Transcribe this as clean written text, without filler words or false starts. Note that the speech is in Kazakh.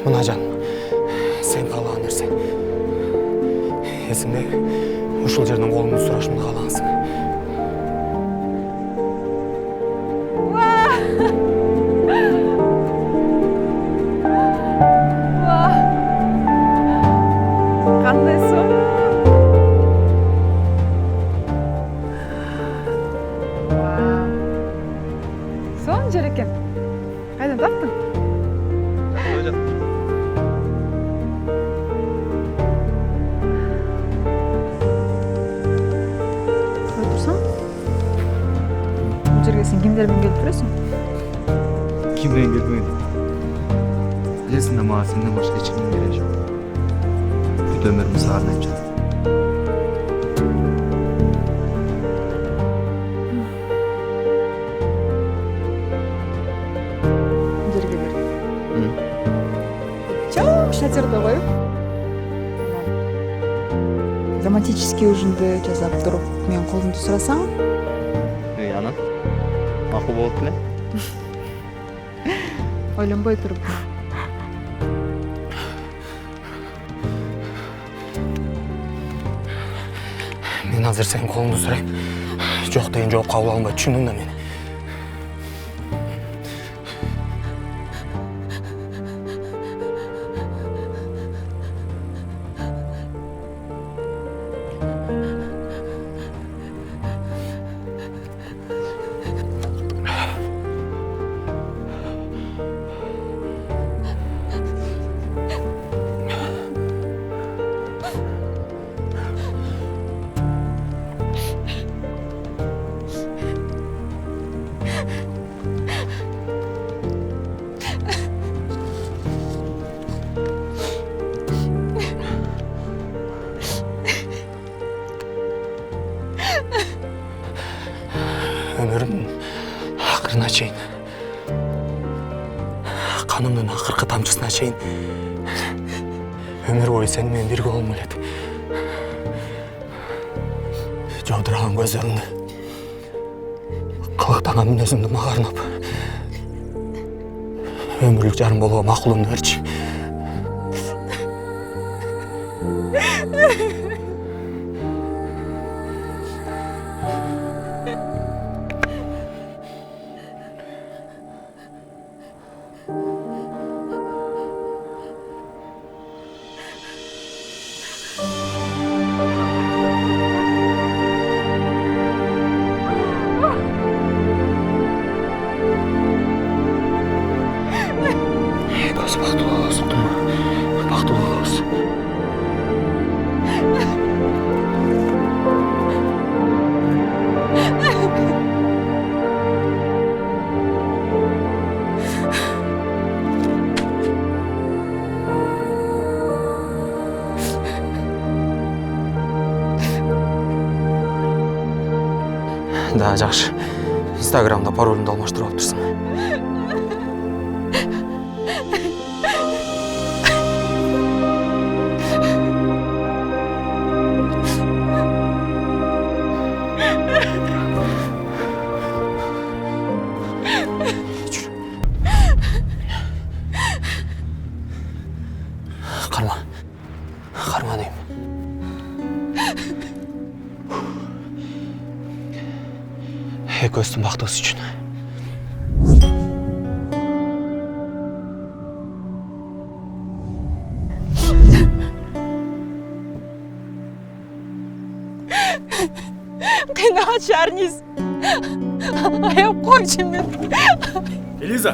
Мына жаным, сен қалаған нәрсең. Есімде, ушул жерден қолыңды сұрашымды қалағансың. Қандай сон? Сон жер екен. Қайдан таптың? Отырсаң? Бұл жерге сен кімдермен келіп тұрасың? Кіммен келмейді? Білесің, маған сенден башқа ешкімнің керегі жоқ. Бүт өмірімді саған арнайып жатыр. Жерге бер. Чоң шатерді қойып. Романтический ужинды жасап тұрып, мен қолымды сұрасаң? Анан? Мақұл болып біле? Ойланбай тұрып. Мен азыр сен қолыңды сұрайым. Жоқ деген жауап қабыл алынбай, түшіндің да мені. Өмірімнің ақырына шейін, қанымның ақырғы тамшысына шейін өмір бойы сенімен бірге болғым келеді. Жаудыраған көздеріңді, қылықтаған мінезіңді маған арнап, өмірлік жарым болуға мақұлыңды берші. Көзі бақтылы болсын, тұма. Бақтылы болсын. Да, жақсы. Инстаграмда пароліңді алмаштырып алып тұрсың. Қарма деймін. Екеуістің бақтығысы үшін. Қинаған шарниз. Аяп қойшы мен. Элиза!